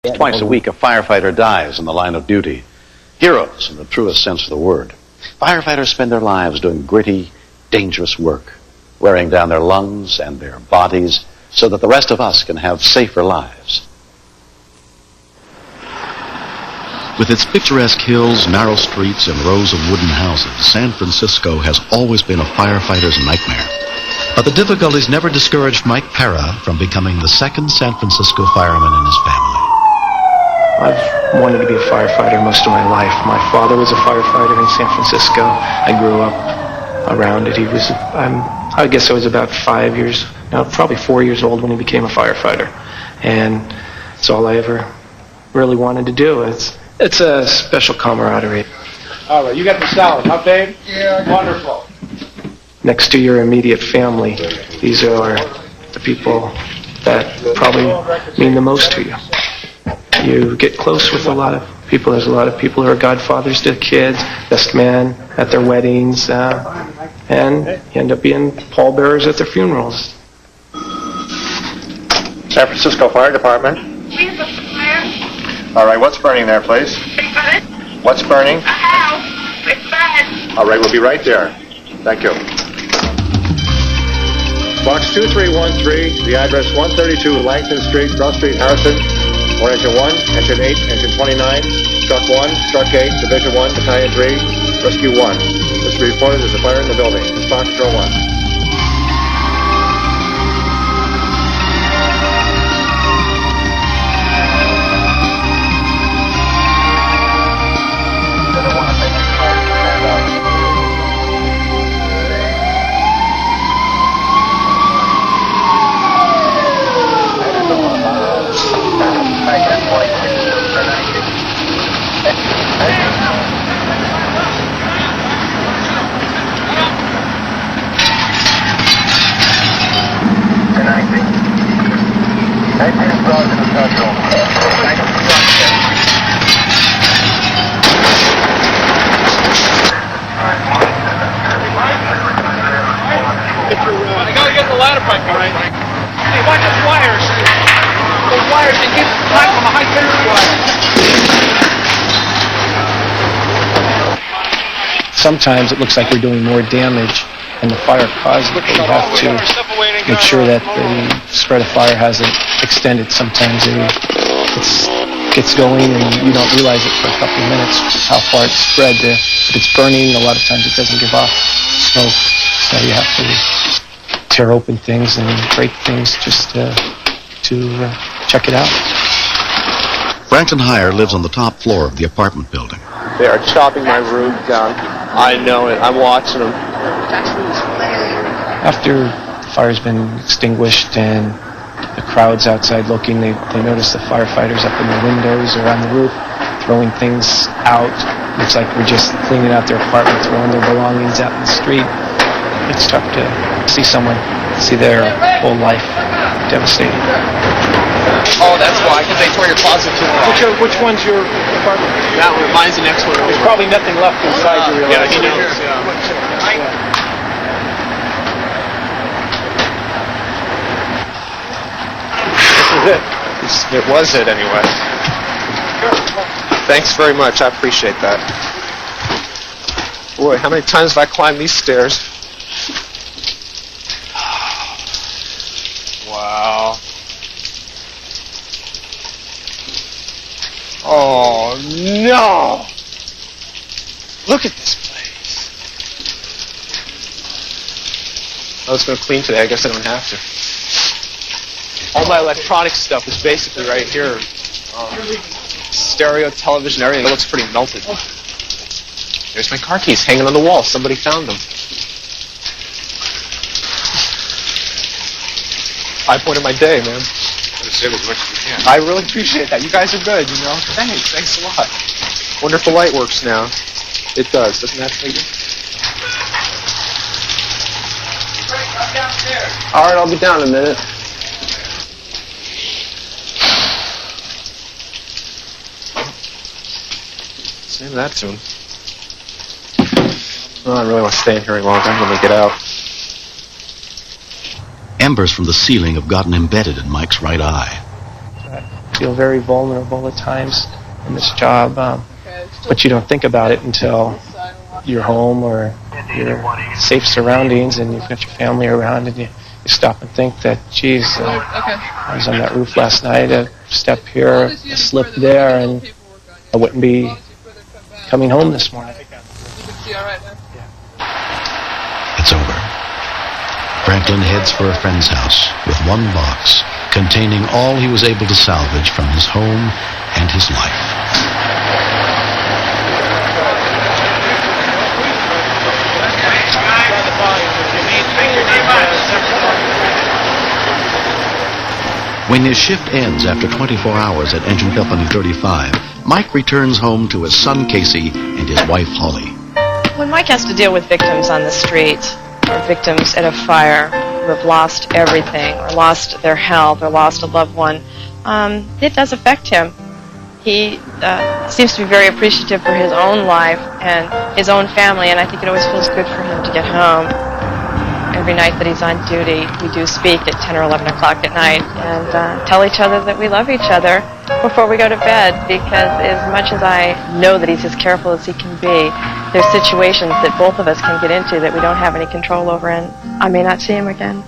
Twice a week, a firefighter dies in the line of duty. Heroes in the truest sense of the word. Firefighters spend their lives doing gritty, dangerous work, wearing down their lungs and their bodies so that the rest of us can have safer lives. With its picturesque hills, narrow streets, and rows of wooden houses, San Francisco has always been a firefighter's nightmare. But the difficulties never discouraged Mike Pera from becoming the second San Francisco fireman in his family. I've wanted to be a firefighter most of my life. My father was a firefighter in San Francisco. I grew up around it. I guess I was about probably 4 years old when he became a firefighter. And it's all I ever really wanted to do. It's a special camaraderie. All right, you got the salad, huh, babe? Yeah. Wonderful. Next to your immediate family, these are the people that probably mean the most to you. You get close with a lot of people. There's a lot of people who are godfathers to kids, best man at their weddings, and you end up being pallbearers at their funerals. San Francisco Fire Department. We have a fire. All right, what's burning there, please? It's bad. What's burning? A house. It's bad. All right, we'll be right there. Thank you. Box 2313, the address 132 Langton Street, Broad Street, Harrison. Or Engine 1, Engine 8, Engine 29, Struck 1, Struck 8, Division 1, Battalion 3, Rescue 1. This is reported as a fire in the building. Response Control 1. I gotta get the ladder pipe right. Hey, watch the wires. Those wires, they get hot from a high tension wire. Sometimes it looks like we're doing more damage than the fire caused. We have to make sure that the spread of fire hasn't extended. Sometimes it gets going and you don't realize it for a couple of minutes how far it's spread. If it's burning, a lot of times it doesn't give off smoke. So you have to tear open things and break things just to check it out. Franklin Heyer lives on the top floor of the apartment building. They are chopping my roof down. I know it. I'm watching them. After the fire's been extinguished and the crowd's outside looking, they notice the firefighters up in the windows or on the roof throwing things out. Looks like we're just cleaning out their apartment, throwing their belongings out in the street. It's tough to see someone see their whole life devastated. Oh, that's why, because they tore your closet too long. Which one's your apartment? That one, mine's the next one. There's probably nothing left inside you, really. Yeah, he knows. This is it. It was it, anyway. Thanks very much. I appreciate that. Boy, how many times have I climbed these stairs? Wow. Oh, no! Look at this place. I was going to clean today. I guess I don't have to. All my electronic stuff is basically right here. Stereo, television, everything. It looks pretty melted. There's my car keys hanging on the wall. Somebody found them. High point of my day, man. I really appreciate that. You guys are good, you know. Thanks a lot. Wonderful light works now. It does. Doesn't that figure? All right, I'll be down in a minute. Save that tune. Oh, I really want to stay in here any longer. I'm going to get out. Embers from the ceiling have gotten embedded in Mike's right eye. feel very vulnerable at times in this job, but you don't think about it until you're home or you're safe surroundings and you've got your family around, and you stop and think that, geez, I was on that roof last night, a step here, a slip there, and I wouldn't be coming home this morning. It's over. Franklin heads for a friend's house with one box containing all he was able to salvage from his home and his life. When his shift ends after 24 hours at Engine Company 35, Mike returns home to his son Casey and his wife Holly. When Mike has to deal with victims on the street, or victims at a fire who have lost everything, or lost their health, or lost a loved one, it does affect him. He seems to be very appreciative for his own life and his own family, and I think it always feels good for him to get home. Every night that he's on duty, we do speak at 10 or 11 o'clock at night and tell each other that we love each other before we go to bed, because as much as I know that he's as careful as he can be, there's situations that both of us can get into that we don't have any control over, and I may not see him again.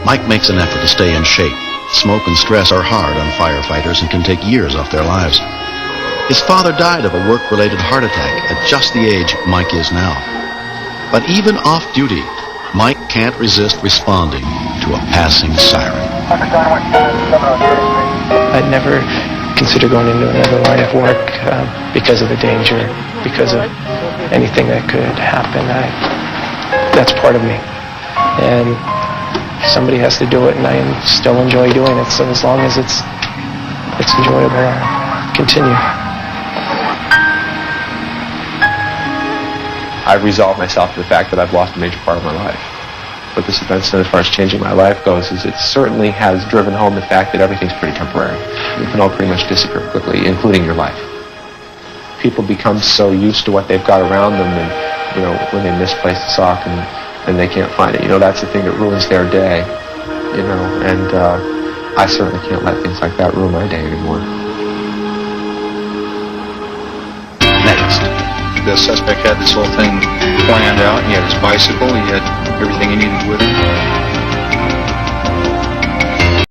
Mike makes an effort to stay in shape. Smoke and stress are hard on firefighters and can take years off their lives. His father died of a work-related heart attack at just the age Mike is now. But even off-duty, Mike can't resist responding to a passing siren. I'd never consider going into another line of work because of the danger, because of anything that could happen. That's part of me. And somebody has to do it, and I still enjoy doing it. So as long as it's enjoyable, I'll continue. I've resolved myself to the fact that I've lost a major part of my life. What this event's done as far as changing my life goes is it certainly has driven home the fact that everything's pretty temporary. It can all pretty much disappear quickly, including your life. People become so used to what they've got around them, and, you know, when they misplace the sock and they can't find it, you know, that's the thing that ruins their day, you know, and I certainly can't let things like that ruin my day anymore. Next. The suspect had this whole thing planned out. He had his bicycle. He had everything he needed with him.